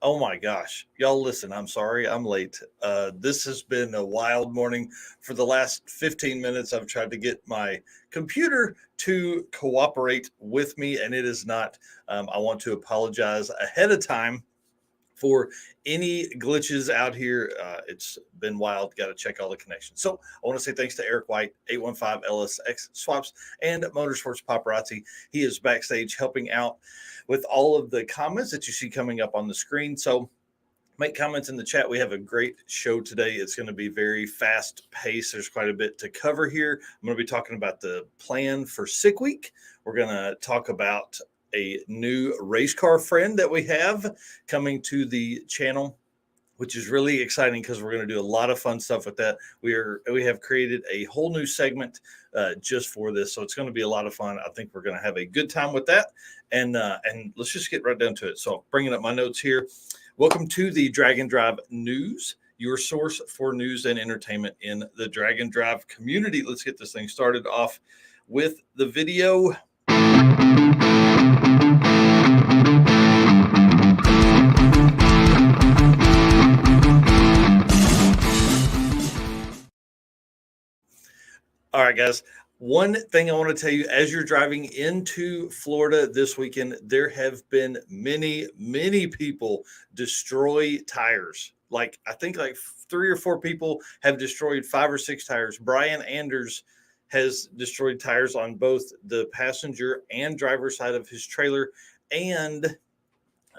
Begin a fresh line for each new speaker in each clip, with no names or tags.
Oh my gosh. Y'all listen, I'm sorry, I'm late. This has been a wild morning. For the last 15 minutes, I've tried to get my computer to cooperate with me, and it is not. I want to apologize ahead of time for any glitches out here. It's been wild. Got to check all the connections. So I want to say thanks to Eric White, 815 LSX Swaps, and Motorsports Paparazzi. He is backstage helping out with all of the comments that you see coming up on the screen. So make comments in the chat. We have a great show today. It's going to be very fast paced. There's quite a bit to cover here. I'm going to be talking about the plan for Sick Week. We're going to talk about a new race car friend that we have coming to the channel, which is really exciting because we're going to do a lot of fun stuff with that. We have created a whole new segment just for this, so it's going to be a lot of fun. I think we're going to have a good time with that, and let's just get right down to it. So, bringing up my notes here. Welcome to the Drag and Drive News, your source for news and entertainment in the Drag and Drive community. Let's get this thing started off with the video. All right, guys. One thing I want to tell you, as you're driving into Florida this weekend, there have been many people destroy tires. Like, I think like 3 or 4 people have destroyed 5 or 6 tires. Brian Anders has destroyed tires on both the passenger and driver side of his trailer. And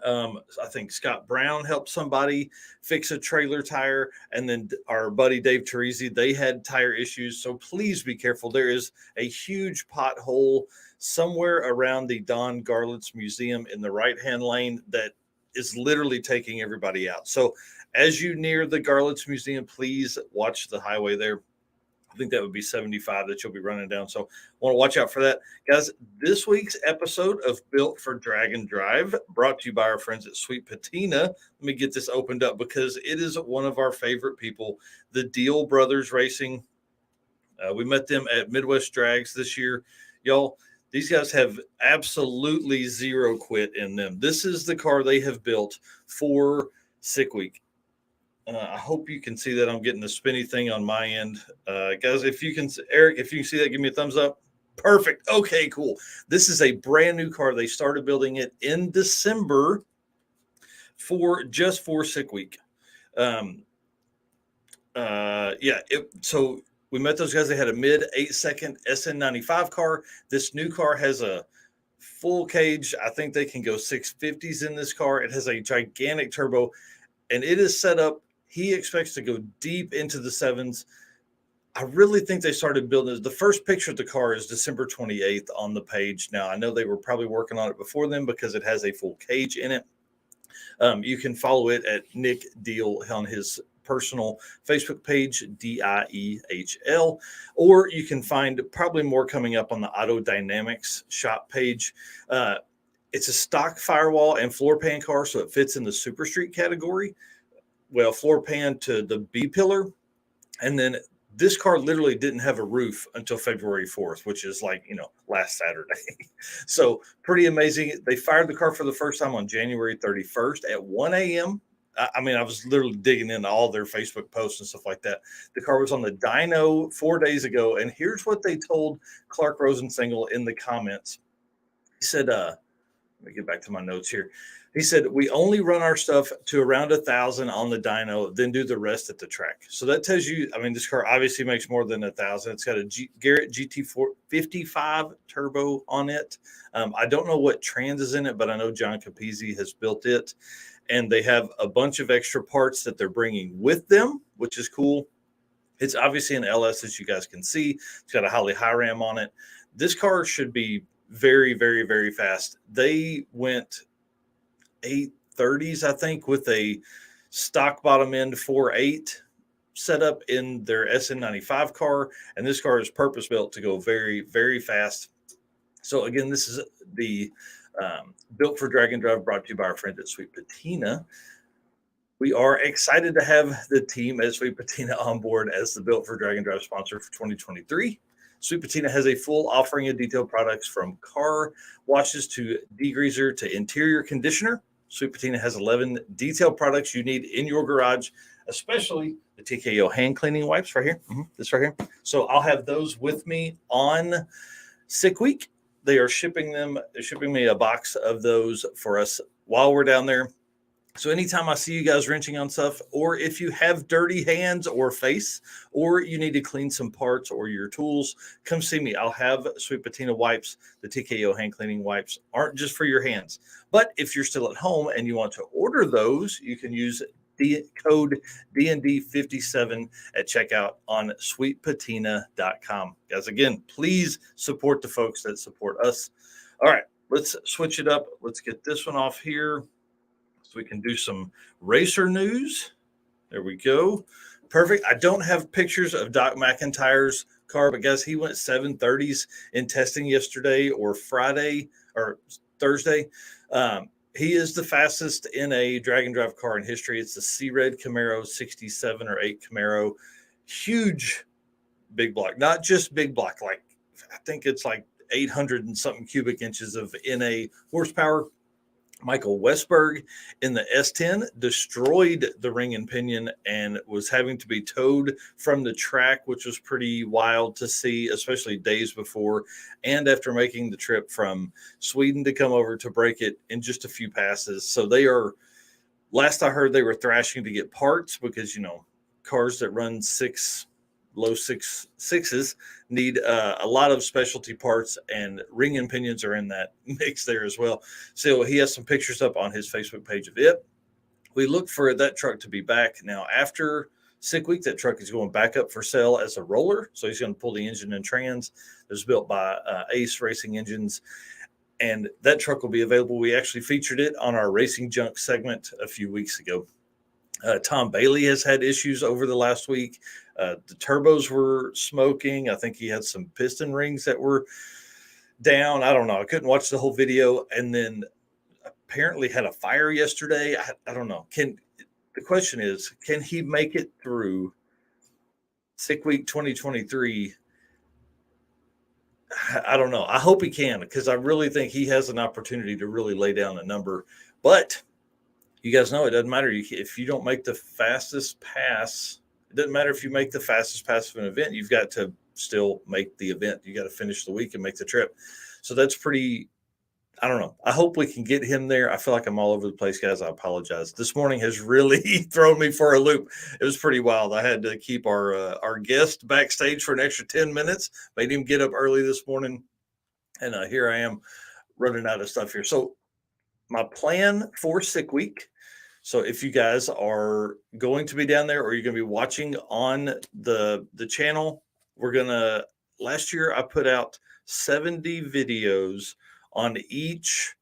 I think Scott Brown helped somebody fix a trailer tire, and then our buddy Dave Teresi, they had tire issues. So please be careful. There is a huge pothole somewhere around the Don Garlitz Museum in the right-hand lane that is literally taking everybody out. So as you near the Garlitz Museum, please watch the highway there. I think that would be 75 that you'll be running down. So want to watch out for that. Guys, this week's episode of Built for Drag and Drive brought to you by our friends at Sweet Patina. Let me get this opened up because it is one of our favorite people, the Deal Brothers Racing. We met them at Midwest Drags this year. Y'all, these guys have absolutely zero quit in them. This is the car they have built for Sick Week. I hope you can see that. I'm getting the spinny thing on my end. Guys, if you can, Eric, if you can see that, give me a thumbs up. Perfect. Okay, cool. This is a brand new car. They started building it in December for Sick Week. So we met those guys. They had a mid 8-second SN95 car. This new car has a full cage. I think they can go 650s in this car. It has a gigantic turbo, and it is set up. He expects to go deep into the 7s. I really think they started building. The first picture of the car is December 28th on the page. Now, I know they were probably working on it before then because it has a full cage in it. You can follow it at Nick Deal on his personal Facebook page, DIEHL, or you can find probably more coming up on the Auto Dynamics shop page. It's a stock firewall and floor pan car, so it fits in the Super Street category. Well, floor pan to the B pillar. And then this car literally didn't have a roof until February 4th, which is like, last Saturday. So pretty amazing. They fired the car for the first time on January 31st at 1 a.m. I was literally digging into all their Facebook posts and stuff like that. The car was on the dyno 4 days ago. And here's what they told Clark Rosensingle in the comments. He said, let me get back to my notes here. He said, we only run our stuff to around 1,000 on the dyno, then do the rest at the track. So that tells you, this car obviously makes more than 1,000. It's got a Garrett GT55 turbo on it. I don't know what trans is in it, but I know John Capizzi has built it. And they have a bunch of extra parts that they're bringing with them, which is cool. It's obviously an LS, as you guys can see. It's got a Holly High Ram on it. This car should be very, very, very fast. They went 830s, I think, with a stock bottom end 4.8 setup in their SN95 car. And this car is purpose built to go very, very fast. So again, this is the Built for Drag and Drive, brought to you by our friends at Sweet Patina. We are excited to have the team at Sweet Patina on board as the Built for Drag and Drive sponsor for 2023. Sweet Patina has a full offering of detailed products from car washes to degreaser to interior conditioner. Sweet Patina has 11 detailed products you need in your garage, especially the TKO hand cleaning wipes right here. This right here. So I'll have those with me on Sick Week. They are shipping me a box of those for us while we're down there. So anytime I see you guys wrenching on stuff, or if you have dirty hands or face, or you need to clean some parts or your tools, come see me. I'll have Sweet Patina wipes. The TKO hand cleaning wipes aren't just for your hands. But if you're still at home and you want to order those, you can use the code DND57 at checkout on sweetpatina.com. Guys, again, please support the folks that support us. All right, let's switch it up. Let's get this one off here. So we can do some racer news. There we go. Perfect. I don't have pictures of Doc McIntyre's car, but guys, he went 730s in testing yesterday or Friday or Thursday. He is the fastest in a drag and drive car in history. It's the C-Red Camaro 67 or 8 Camaro. Huge big block. Not just big block. Like, I think it's like 800 and something cubic inches of NA horsepower. Michael Westberg in the S10 destroyed the ring and pinion and was having to be towed from the track, which was pretty wild to see, especially days before and after making the trip from Sweden to come over to break it in just a few passes. So they are, last I heard, they were thrashing to get parts because, you know, cars that run low sixes need a lot of specialty parts, and ring and pinions are in that mix there as well. So he has some pictures up on his Facebook page of it. We look for that truck to be back now after Sick Week. That truck is going back up for sale as a roller, so he's going to pull the engine and trans. It was built by Ace Racing Engines, and that truck will be available. We actually featured it on our Racing Junk segment a few weeks ago. Tom Bailey has had issues over the last week. The turbos were smoking. I think he had some piston rings that were down. I don't know. I couldn't watch the whole video. And then apparently had a fire yesterday. I don't know. The question is, can he make it through Sick Week 2023? I don't know. I hope he can, because I really think he has an opportunity to really lay down a number. But you guys know it doesn't matter if you don't make the fastest pass. It doesn't matter if you make the fastest pass of an event. You've got to still make the event. You got to finish the week and make the trip. So that's pretty, I don't know. I hope we can get him there. I feel like I'm all over the place, guys. I apologize. This morning has really thrown me for a loop. It was pretty wild. I had to keep our guest backstage for an extra 10 minutes. Made him get up early this morning. And here I am running out of stuff here. So my plan for Sick Week. So if you guys are going to be down there or you're going to be watching on the channel, last year I put out 70 videos on each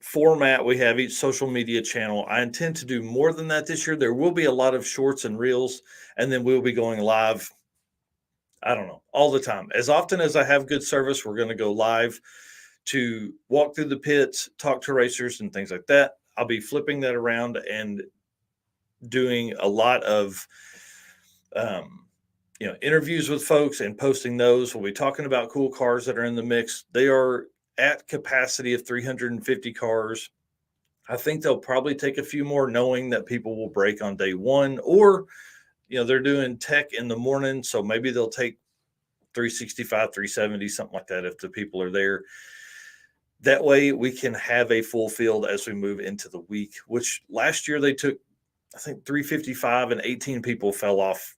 format we have, each social media channel. I intend to do more than that this year. There will be a lot of shorts and reels, and then we'll be going live, I don't know, all the time. As often as I have good service, we're going to go live to walk through the pits, talk to racers and things like that. I'll be flipping that around and doing a lot of, interviews with folks and posting those. We'll be talking about cool cars that are in the mix. They are at capacity of 350 cars. I think they'll probably take a few more, knowing that people will break on day one, or, they're doing tech in the morning. So maybe they'll take 365, 370, something like that, if the people are there. That way we can have a full field as we move into the week, which last year they took, I think, 355 and 18 people fell off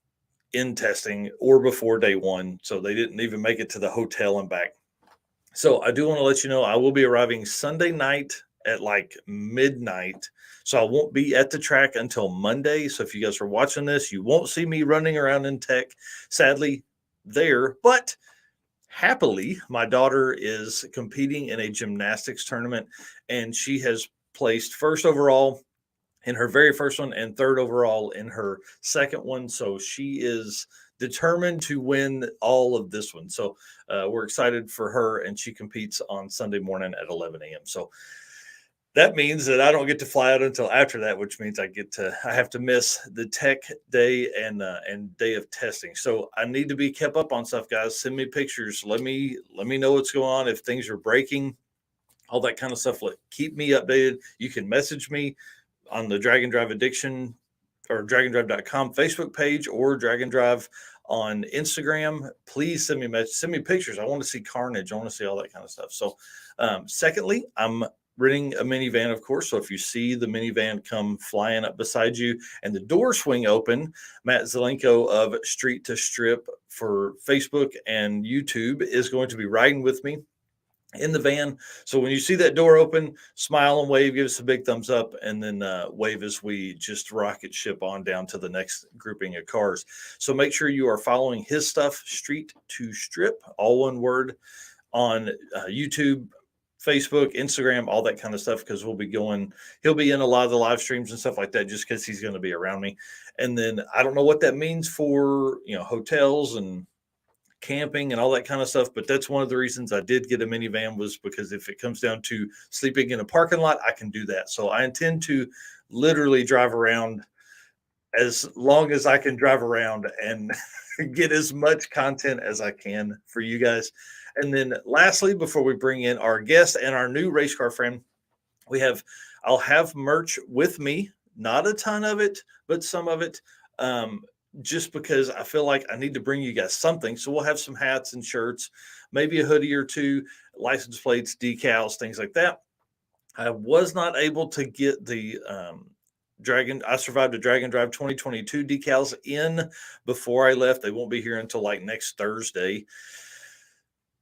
in testing or before day one. So they didn't even make it to the hotel and back. So I do want to let you know, I will be arriving Sunday night at like midnight. So I won't be at the track until Monday. So if you guys are watching this, you won't see me running around in tech, sadly, there. But happily, my daughter is competing in a gymnastics tournament, and she has placed first overall in her very first one and third overall in her second one. So she is determined to win all of this one. So we're excited for her, and she competes on Sunday morning at 11 a.m. So that means that I don't get to fly out until after that, which means I have to miss the tech day and day of testing. So I need to be kept up on stuff, guys. Send me pictures. Let me know what's going on. If things are breaking, all that kind of stuff. Keep me updated. You can message me on the Drag and Drive Addiction or dragandrive.com Facebook page or Drag and Drive on Instagram. Please send me messages, send me pictures. I want to see carnage. I want to see all that kind of stuff. So, secondly, I'm renting a minivan, of course. So if you see the minivan come flying up beside you and the door swing open, Matt Zelenko of Street to Strip for Facebook and YouTube is going to be riding with me in the van. So when you see that door open, smile and wave, give us a big thumbs up, and then wave as we just rocket ship on down to the next grouping of cars. So make sure you are following his stuff, Street to Strip, all one word, on YouTube, Facebook, Instagram, all that kind of stuff, because he'll be in a lot of the live streams and stuff like that, just because he's going to be around me. And then I don't know what that means for, hotels and camping and all that kind of stuff, but that's one of the reasons I did get a minivan, was because if it comes down to sleeping in a parking lot, I can do that. So I intend to literally drive around as long as I can drive around and get as much content as I can for you guys. And then lastly, before we bring in our guest and our new race car friend, I'll have merch with me, not a ton of it, but some of it. Just because I feel like I need to bring you guys something. So we'll have some hats and shirts, maybe a hoodie or two, license plates, decals, things like that. I was not able to get the I survived a Drag and Drive 2022 decals in before I left. They won't be here until like next Thursday.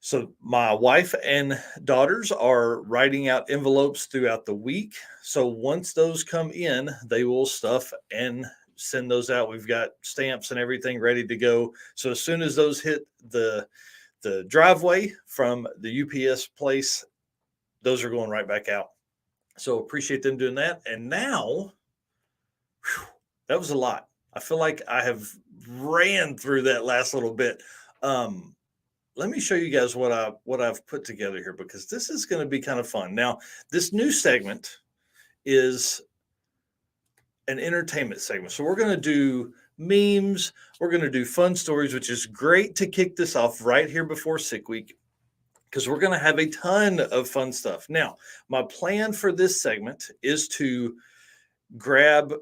So my wife and daughters are writing out envelopes throughout the week. So once those come in, they will stuff and send those out. We've got stamps and everything ready to go. So as soon as those hit the driveway from the UPS place, those are going right back out. So appreciate them doing that. And now, that was a lot. I feel like I have ran through that last little bit. Let me show you guys what I've put together here, because this is going to be kind of fun. Now, this new segment is an entertainment segment. So we're going to do memes. We're going to do fun stories, which is great to kick this off right here before Sick Week, because we're going to have a ton of fun stuff. Now, my plan for this segment is to grab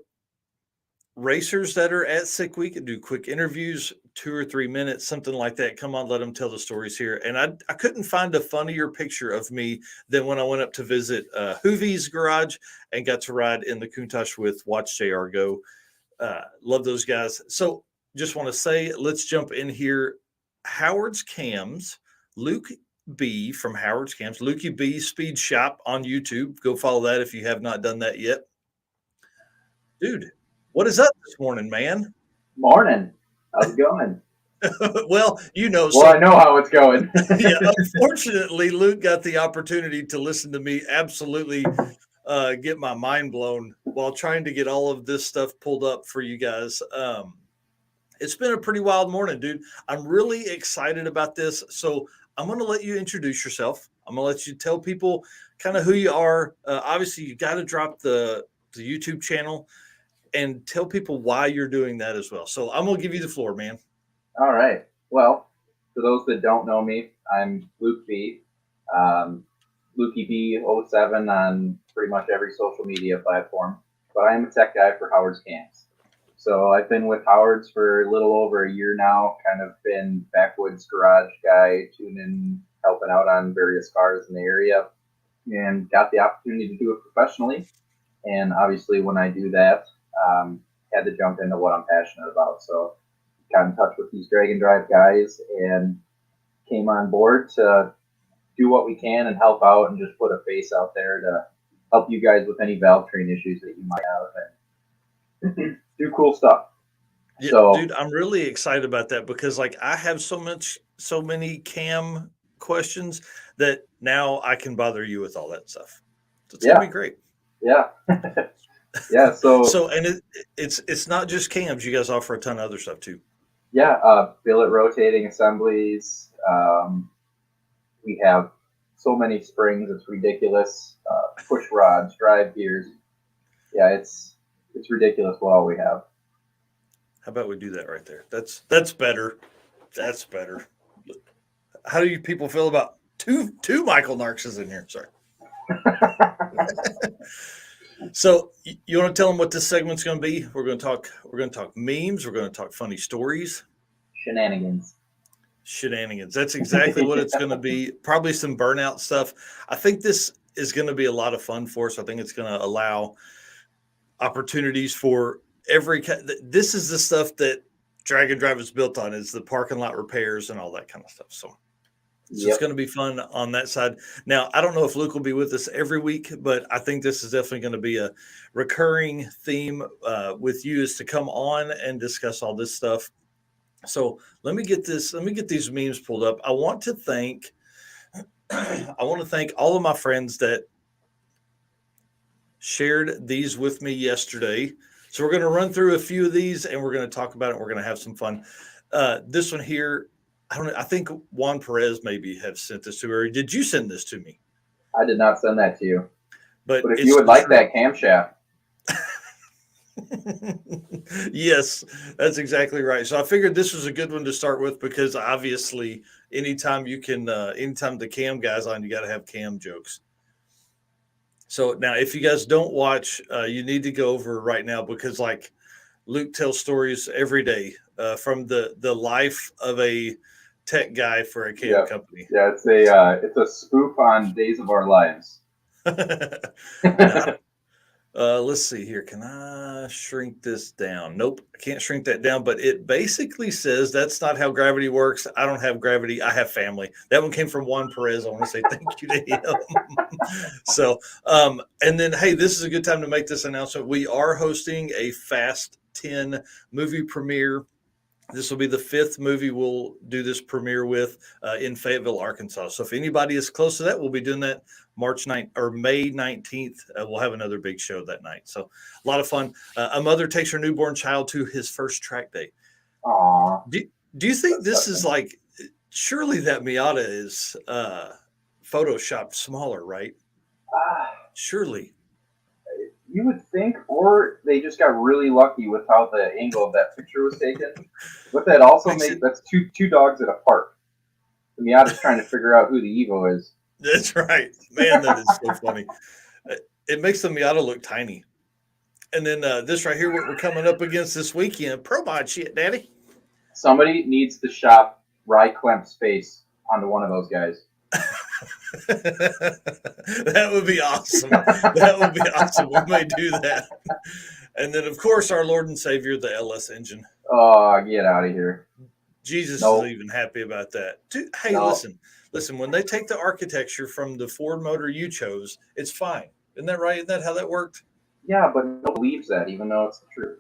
racers that are at Sick Week and do quick interviews, 2 or 3 minutes, something like that. Come on, let them tell the stories here. And I couldn't find a funnier picture of me than when I went up to visit Hoovie's garage and got to ride in the Countach with Watch JR Go. Love those guys. So just want to say, let's jump in here. Howard's Cams, Luke B from Howard's Cams, Lukey B Speed Shop on YouTube. Go follow that if you have not done that yet. Dude, what is up this morning, man?
Morning. How's it going?
Well,
I know how it's going.
Yeah, unfortunately, Luke got the opportunity to listen to me absolutely get my mind blown while trying to get all of this stuff pulled up for you guys. It's been a pretty wild morning, dude. I'm really excited about this. So I'm going to let you introduce yourself. I'm going to let you tell people kind of who you are. Obviously, you got to drop the YouTube channel and tell people why you're doing that as well. So I'm going to give you the floor, man.
All right. Well, for those that don't know me, I'm Luke B. Lukey B07 on pretty much every social media platform. But I am a tech guy for Howard's Cams. So I've been with Howard's for a little over a year now, kind of been backwoods garage guy, tuning, helping out on various cars in the area, and got the opportunity to do it professionally. And obviously when I do that, had to jump into what I'm passionate about. So got in touch with these Drag and Drive guys and came on board to do what we can and help out and just put a face out there to help you guys with any valve train issues that you might have and do cool stuff.
Yeah, so, dude, I'm really excited about that, because like I have so many cam questions that now I can bother you with all that stuff. So it's gonna be great.
Yeah. Yeah.
So and it's not just cams. You guys offer a ton of other stuff too.
Yeah. Billet rotating assemblies. We have so many springs. It's ridiculous. Push rods, drive gears. Yeah, it's ridiculous what all we have.
How about we do that right there? That's better. That's better. How do you people feel about two Michael Narkses in here? Sorry. So you want to tell them what this segment's going to be? We're going to talk. We're going to talk memes. We're going to talk funny stories.
Shenanigans.
Shenanigans. That's exactly what it's going to be. Probably some burnout stuff. I think this is going to be a lot of fun for us. I think it's going to allow opportunities for every. This is the stuff that Drag and Drive is built on. Is the parking lot repairs and all that kind of stuff. So it's going to be fun on that side. Now, I don't know if Luke will be with us every week, but I think this is definitely going to be a recurring theme with you is to come on and discuss all this stuff. So let me get these memes pulled up. I want to thank all of my friends that shared these with me yesterday. So we're going to run through a few of these and we're going to talk about it. We're going to have some fun. This one here, I don't know. I think Juan Perez maybe have sent this to her. Did you send this to me?
I did not send that to you.
But
if you would like that camshaft.
Yes, that's exactly right. So I figured this was a good one to start with because obviously anytime the cam guy's on, you got to have cam jokes. So now if you guys don't watch, you need to go over right now because like Luke tells stories every day from the life of a tech guy for a cam company.
Yeah, it's a spoof on Days of Our Lives.
Now, let's see here. Can I shrink this down? Nope, I can't shrink that down. But it basically says that's not how gravity works. I don't have gravity. I have family. That one came from Juan Perez. I want to say thank you to him. So, and then, hey, this is a good time to make this announcement. We are hosting a Fast 10 movie premiere. This will be the 5th movie we'll do this premiere with in Fayetteville, Arkansas. So if anybody is close to that, we'll be doing that March 9th or May 19th. We'll have another big show that night. So a lot of fun. A mother takes her newborn child to his first track day.
Aww.
Do you think this is like, surely that Miata is photoshopped smaller, right? Surely.
You would think, or they just got really lucky with how the angle of that picture was taken. What that also makes, that's two dogs at a park. The Miata's trying to figure out who the Evo is.
That's right. Man, that is so funny. It makes the Miata look tiny. And then this right here, what we're coming up against this weekend, Pro Mod shit, Daddy.
Somebody needs to shop Rye Klemp's face onto one of those guys.
That would be awesome. That would be awesome. We may do that. And then, of course, our Lord and Savior, the LS engine.
Oh, get out of here.
Jesus is even happy about that. Dude, hey, listen, when they take the architecture from the Ford motor you chose, it's fine. Isn't that right? Isn't that how that worked?
Yeah, but no one believes that, even though it's the truth.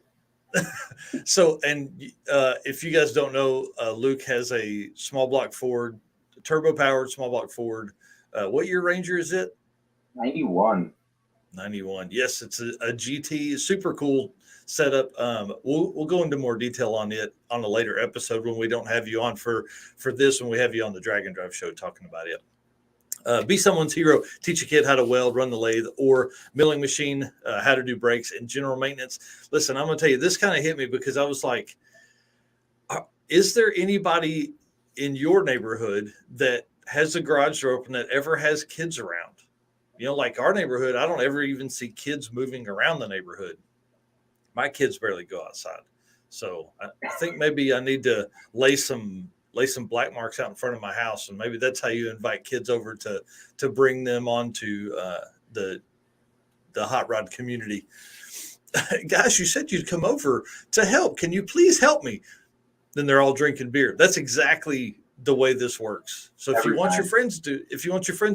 So, and if you guys don't know, Luke has a small block Ford, turbo-powered small block Ford. What year Ranger is it?
91.
91. Yes, it's a GT, super cool setup. We'll go into more detail on it on a later episode when we don't have you on for this, when we have you on the Drag and Drive show talking about it. Be someone's hero. Teach a kid how to weld, run the lathe, or milling machine, how to do brakes and general maintenance. Listen, I'm going to tell you, this kind of hit me because I was like, is there anybody in your neighborhood that has a garage door open that ever has kids around? You know, like our neighborhood, I don't ever even see kids moving around the neighborhood. My kids barely go outside. So I think maybe I need to lay some black marks out in front of my house. And maybe that's how you invite kids over to bring them onto the hot rod community. Guys, you said you'd come over to help. Can you please help me? Then they're all drinking beer. That's exactly the way this works. So if you want your friends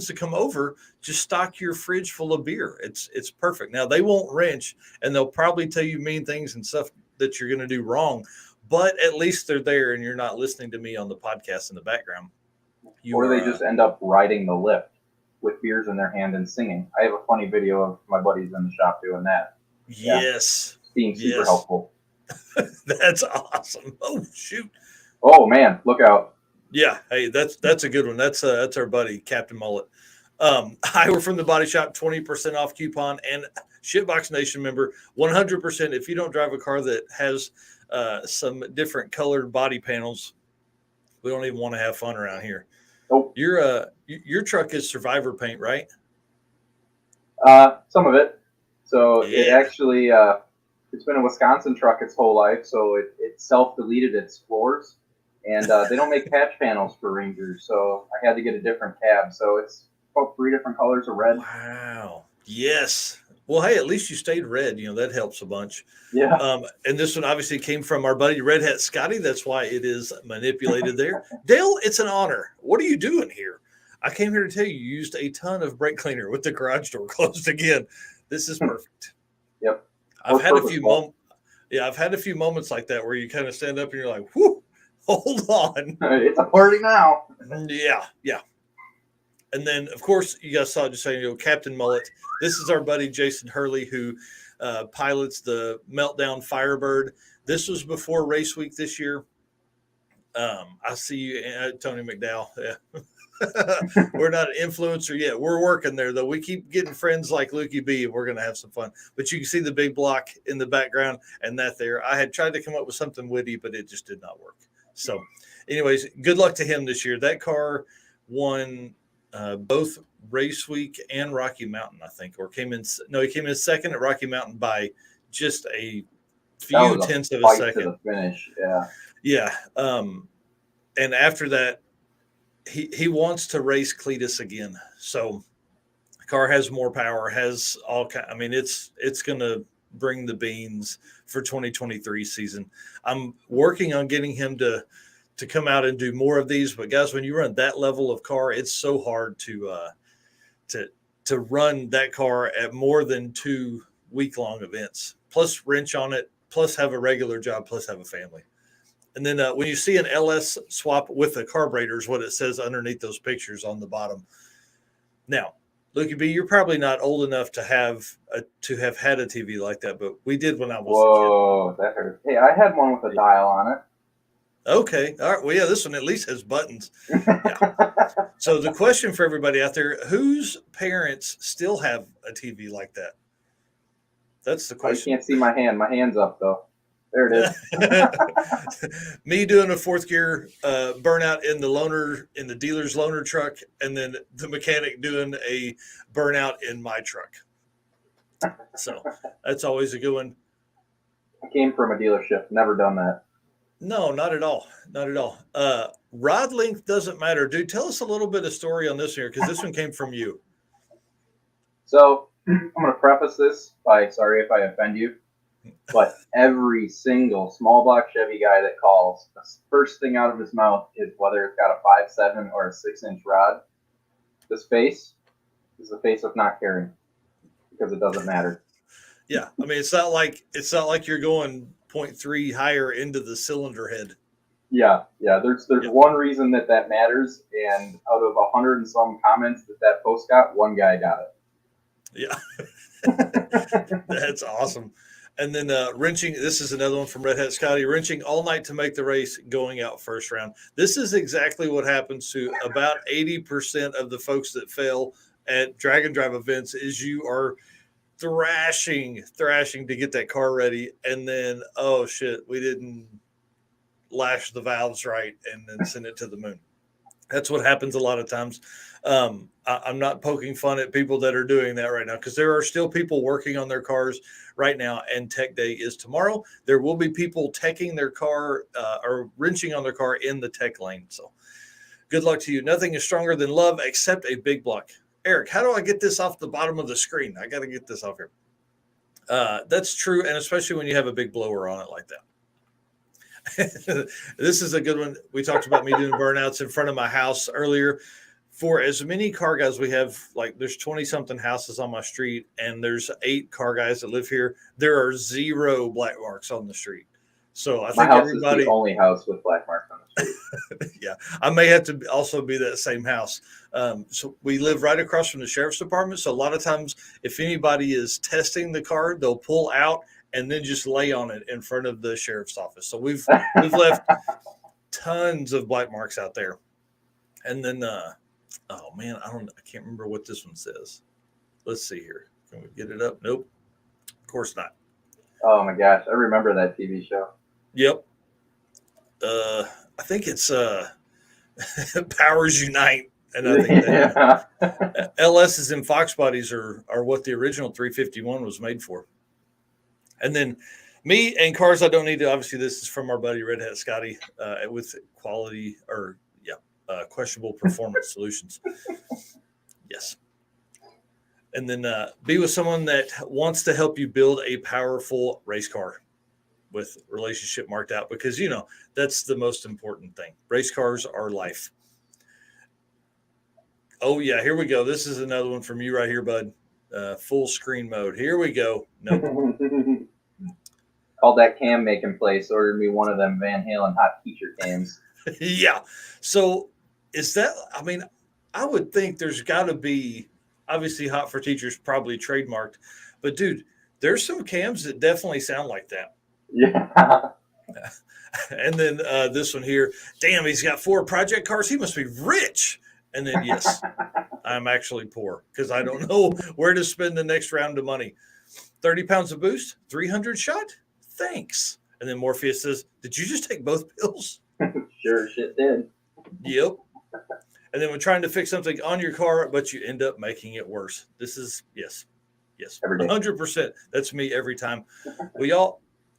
to come over, just stock your fridge full of beer. It's perfect. Now they won't wrench and they'll probably tell you mean things and stuff that you're going to do wrong, but at least they're there and you're not listening to me on the podcast in the background.
Or they just end up riding the lift with beers in their hand and singing. I have a funny video of my buddies in the shop doing that.
Yes.
Being super helpful.
That's awesome. Oh, shoot.
Oh, man. Look out.
Yeah. Hey, that's a good one. That's our buddy, Captain Mullet. Hi, we're from the body shop, 20% off coupon and Shitbox Nation member, 100%. If you don't drive a car that has some different colored body panels, we don't even want to have fun around here.
Nope.
Your truck is Survivor paint, right?
Some of it. So it
Yeah.
actually, it's been a Wisconsin truck its whole life, so it self-deleted its floors. And they don't make patch panels for Rangers, so I had to get a different cab. So it's about 3 different colors of red.
Wow. Yes. Well, hey, at least you stayed red. That helps a bunch.
Yeah.
And this one obviously came from our buddy Red Hat Scotty. That's why it is manipulated there. Dale, it's an honor. What are you doing here? I came here to tell you you used a ton of brake cleaner with the garage door closed again. This is perfect.
Yep.
I've
Or
had a few
purposeful.
Yeah, I've had a few moments like that where you kind of stand up and you're like, whoo, hold on.
It's a party now.
Yeah, yeah. And then, of course, you guys saw just saying, Captain Mullet. This is our buddy Jason Hurley, who pilots the Meltdown Firebird. This was before race week this year. I see you, Tony McDowell. Yeah. We're not an influencer yet. We're working there, though. We keep getting friends like Lukey B, and we're going to have some fun. But you can see the big block in the background and that there. I had tried to come up with something witty, but it just did not work. So, anyways, good luck to him this year. That car won both Race Week and Rocky Mountain, I think, or he came in second at Rocky Mountain by just a
That
few
was a
tenths of a
fight to
second.
the finish. Yeah.
Yeah. And after that, he wants to race Cletus again. So the car has more power, has all kind. I mean, it's going to bring the beans for 2023 season. I'm working on getting him to come out and do more of these. But guys, when you run that level of car, it's so hard to run that car at more than 2 week-long events, plus wrench on it, plus have a regular job, plus have a family. And then when you see an LS swap with the carburetors, what it says underneath those pictures on the bottom. Now, Lukey B, you're probably not old enough to have had a TV like that, but we did when I was a
Whoa, that hurt. Hey, I had one with a dial on it.
kid. Okay. All right. Well, yeah, this one at least has buttons. Yeah. So the question for everybody out there, whose parents still have a TV like that? That's the
Oh, you
question.
can't see my hand. My hand's up, though. There it is.
Me doing a fourth gear burnout in the dealer's loaner truck, and then the mechanic doing a burnout in my truck. So that's always a good one.
I came from a dealership. Never done that.
No, not at all. Not at all. Rod length doesn't matter. Dude, tell us a little bit of story on this here, because this one came from you.
So I'm going to preface this by sorry if I offend you, but every single small block Chevy guy that calls, the first thing out of his mouth is whether it's got a 5.7 or a 6-inch rod. This face is the face of not caring because it doesn't matter.
Yeah, I mean it's not like you're going 0.3 higher into the cylinder head.
Yeah. There's one reason that matters, and out of 100 and some comments that post got, one guy got it.
Yeah, that's awesome. And then wrenching. This is another one from Red Hat Scotty. Wrenching all night to make the race, going out first round. This is exactly what happens to about 80% of the folks that fail at drag and drive events. Is you are thrashing to get that car ready, and then oh shit, we didn't lash the valves right, and then send it to the moon. That's what happens a lot of times. I'm not poking fun at people that are doing that right now, because there are still people working on their cars right now, and Tech Day is tomorrow. There will be people teching their car or wrenching on their car in the tech lane. So good luck to you. Nothing is stronger than love except a big block. Eric, how do I get this off the bottom of the screen? I got to get this off here. That's true, and especially when you have a big blower on it like that. This is a good one. We talked about me doing burnouts in front of my house earlier. For as many car guys we have, like there's 20 something houses on my street, and there's 8 car guys that live here. There are 0 black marks on the street. So I
My
think
house
everybody
is the only house with black marks on the street.
yeah, I may have to also be that same house. So we live right across from the sheriff's department. So a lot of times, if anybody is testing the car, they'll pull out and then just lay on it in front of the sheriff's office. So we've left tons of black marks out there. And then, oh man, I can't remember what this one says. Let's see here. Can we get it up? Nope. Of course not.
Oh my gosh, I remember that TV show.
Yep. I think it's Powers Unite. And I think that LSs and Fox bodies are what the original 351 was made for. And then me and cars I don't need to. Obviously, this is from our buddy Red Hat Scotty with quality or questionable performance solutions. Yes. And then be with someone that wants to help you build a powerful race car with relationship marked out, because that's the most important thing. Race cars are life. Oh yeah, here we go. This is another one from you right here, bud. Full screen mode. Here we go. Nope.
Called that cam making place. Ordered me one of them Van Halen hot teacher cams.
Yeah. So is that? I mean, I would think there's got to be, obviously Hot for Teachers probably trademarked, but dude, there's some cams that definitely sound like that.
Yeah.
And then this one here, damn, he's got 4 project cars. He must be rich. And then, yes, I'm actually poor because I don't know where to spend the next round of money. 30 pounds of boost, 300 shot. Thanks. And then Morpheus says, did you just take both pills?
Sure shit did.
Yep. And then we're trying to fix something on your car, but you end up making it worse. This is, yes, 100%. That's me every time.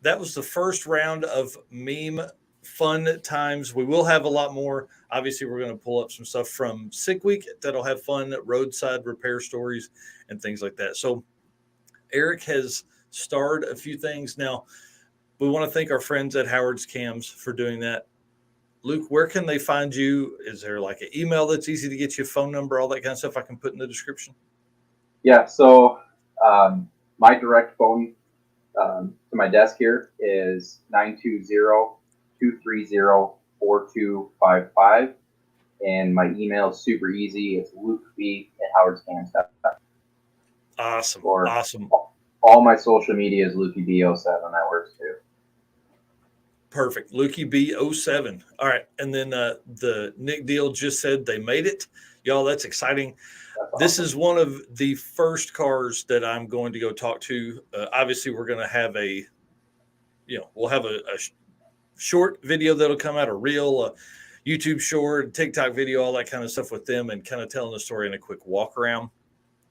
That was the first round of meme fun times. We will have a lot more. Obviously, we're going to pull up some stuff from Sick Week that'll have fun roadside repair stories and things like that. So Eric has starred a few things. Now, we want to thank our friends at Howard's Cams for doing that. Luke, where can they find you? Is there like an email that's easy to get you, a phone number, all that kind of stuff I can put in the description?
Yeah, so my direct phone to my desk here is 920-230-4255. And my email is super easy. It's lukeb@howardscams.com.
Awesome.
Or
awesome.
All my social media is LukeyB07. That works too.
Perfect. Lukey B07. All right. And then the Nick Deal just said they made it. Y'all, that's exciting.
That's
This
awesome.
is one of the first cars that I'm going to go talk to. Obviously, we're going to have we'll have a short video that'll come out, a reel, YouTube short, TikTok video, all that kind of stuff with them, and kind of telling the story in a quick walk around.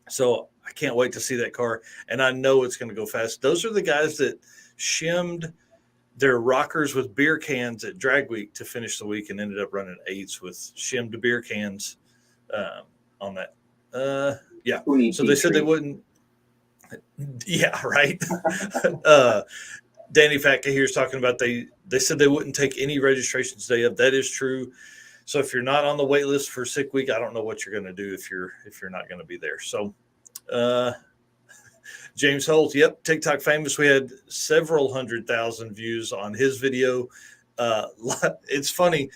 So I can't wait to see that car, and I know it's going to go fast. Those are the guys that shimmed their rockers with beer cans at Drag Week to finish the week and ended up running 8s with shimmed beer cans on that. Yeah. So they said they wouldn't. Yeah, right. Danny Fatka here is talking about they said they wouldn't take any registrations day of. That is true. So if you're not on the wait list for Sick Week, I don't know what you're going to do if you're not going to be there. So James Holt, yep, TikTok famous. We had several 100,000 views on his video. It's funny.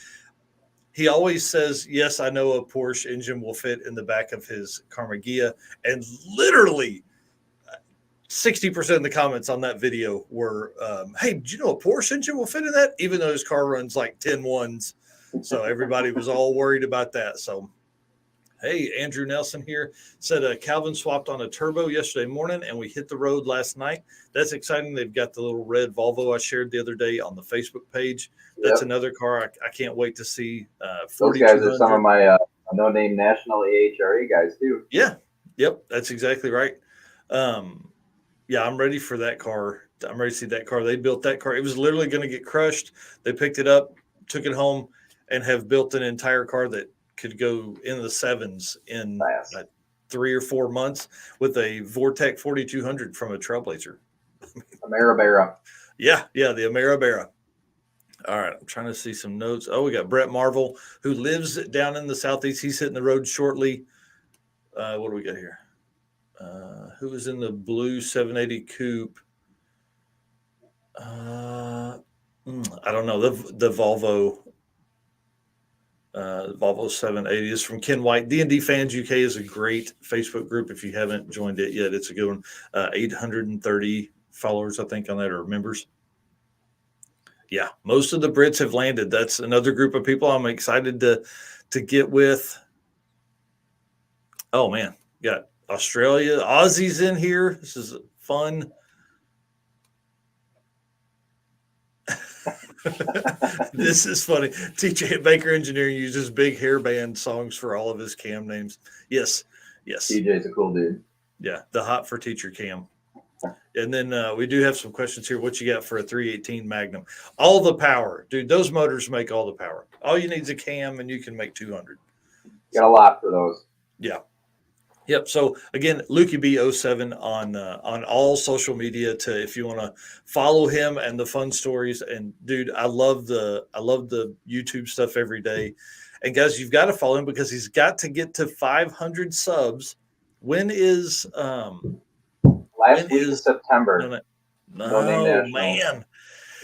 He always says, yes, I know a Porsche engine will fit in the back of his Carmagia. And literally 60% of the comments on that video were, hey, did you know a Porsche engine will fit in that? Even though his car runs like 10 ones. So everybody was all worried about that. So, hey, Andrew Nelson here said Calvin swapped on a turbo yesterday morning and we hit the road last night. That's exciting. They've got the little red Volvo I shared the other day on the Facebook page. That's another car I can't wait to see.
Those guys are some of my no-name national AHRA guys too.
Yeah. Yep. That's exactly right. Yeah, I'm ready for that car. I'm ready to see that car. They built that car. It was literally going to get crushed. They picked it up, took it home, and have built an entire car that could go in the 7s in 3 or 4 months with a Vortec 4200 from a Trailblazer.
Ameribera.
Yeah, the Ameribera. All right, I'm trying to see some notes. Oh, we got Brett Marvel, who lives down in the Southeast. He's hitting the road shortly. What do we got here? Who was in the blue 780 coupe? I don't know. The Volvo. Volvo 780 is from Ken White. D&D Fans UK is a great Facebook group. If you haven't joined it yet, it's a good one. 830 followers, I think, on that, or members. Yeah, most of the Brits have landed. That's another group of people I'm excited to get with. Oh, man. Got Australia, Aussies in here. This is fun. This is funny. TJ Baker Engineering uses big hairband songs for all of his cam names. Yes.
TJ's a cool dude.
Yeah, the hot for teacher cam. And then we do have some questions here. What you got for a 318 Magnum? All the power, dude. Those motors make all the power. All you need is a cam, and you can make 200.
Got a lot for those.
Yeah. Yep. So again, Lukey B07 on all social media to if you want to follow him and the fun stories. And dude, I love the YouTube stuff every day. And guys, you've got to follow him because he's got to get to 500 subs. When is
last week of September?
No, man.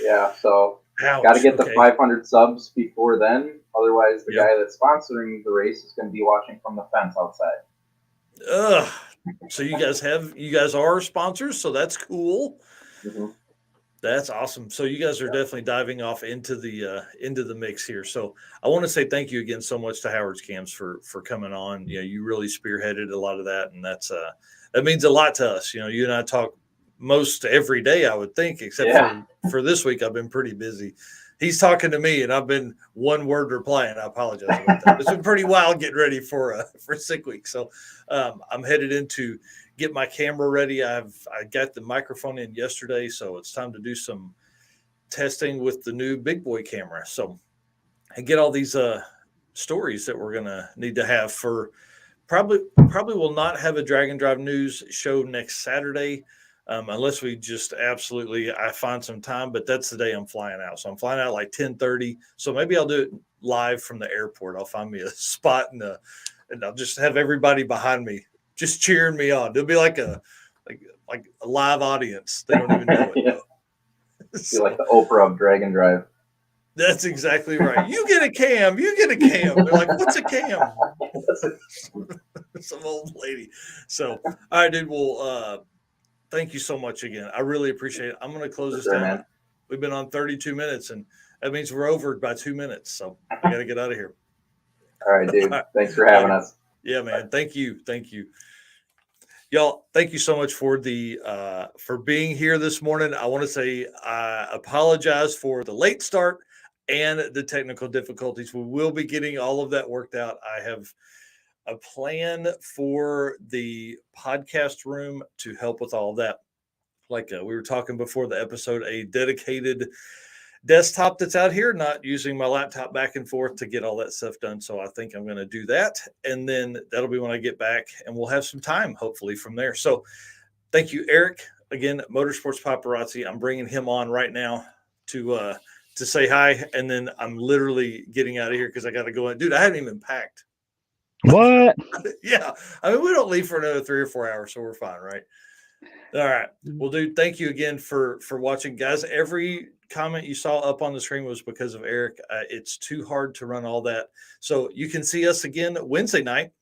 Yeah, so
Ouch,
got to get the 500 subs before then. Otherwise, the
Yep.
guy that's sponsoring the race is going to be watching from the fence outside.
So you guys are sponsors, so that's cool.
Mm-hmm.
That's awesome. So you guys are definitely diving off into the mix here. So I want to say thank you again so much to Howard's Cams for coming on. You know, you really spearheaded a lot of that, and that means a lot to us. You know, you and I talk most every day, I would think, except for this week. I've been pretty busy. He's talking to me, and I've been one word replying. I apologize about that. It's been pretty wild getting ready for sick week. So I'm headed in to get my camera ready. I got the microphone in yesterday, so it's time to do some testing with the new big boy camera. So I get all these stories that we're gonna need to have for probably will not have a Drag and Drive news show next Saturday. Unless we just absolutely, I find some time, but that's the day I'm flying out. So I'm flying out like 10:30. So maybe I'll do it live from the airport. I'll find me a spot and I'll just have everybody behind me just cheering me on. It'll be like a live audience. They don't even know it.
So, like the Oprah of Drag and Drive.
That's exactly right. You get a cam. You get a cam. They're like, what's a cam? Some old lady. So, all right, dude. Well, thank you so much again. I really appreciate it. I'm going to close this down. Man. We've been on 32 minutes, and that means we're over by 2 minutes. So I got to get out of here.
All right, dude. Thanks for having us.
Yeah, man. Thank you. Y'all, thank you so much for for being here this morning. I want to say I apologize for the late start and the technical difficulties. We will be getting all of that worked out. I have a plan for the podcast room to help with all of that. Like we were talking before the episode, a dedicated desktop that's out here, not using my laptop back and forth to get all that stuff done. So I think I'm going to do that. And then that'll be when I get back, and we'll have some time, hopefully, from there. So thank you, Eric. Again, Motorsports Paparazzi. I'm bringing him on right now to say hi. And then I'm literally getting out of here because I got to go in. Dude, I haven't even packed.
What?
Yeah. I mean, we don't leave for another 3 or 4 hours, so we're fine, right? All right. Well, dude, thank you again for watching. Guys, every comment you saw up on the screen was because of Eric. It's too hard to run all that. So you can see us again Wednesday night,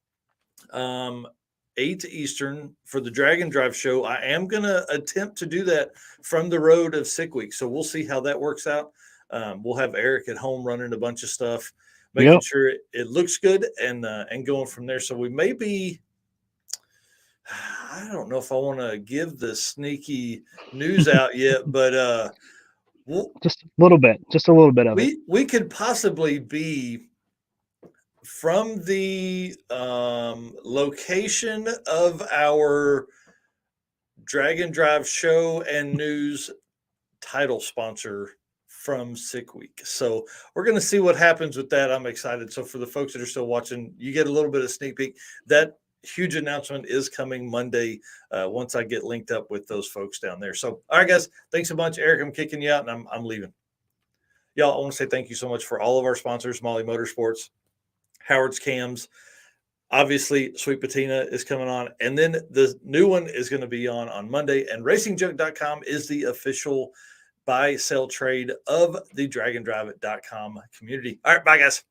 8 Eastern for the Drag and Drive show. I am going to attempt to do that from the road of sick week. So we'll see how that works out. We'll have Eric at home running a bunch of stuff, making sure it looks good and going from there. So we may be, I don't know if I want to give the sneaky news out yet, but
just a little bit of it.
We could possibly be from the location of our Drag and Drive show and news title sponsor from sick week. So we're going to see what happens with that. I'm excited. So for the folks that are still watching, you get a little bit of sneak peek. That huge announcement is coming Monday once I get linked up with those folks down there. So, all right, guys, thanks a bunch. Eric, I'm kicking you out, and I'm leaving. Y'all, I want to say thank you so much for all of our sponsors, Molly Motorsports, Howard's Cams. Obviously, Sweet Patina is coming on, and then the new one is going to be on Monday, and RacingJunk.com is the official buy, sell, trade of the DragonDrive.com community. All right, bye, guys.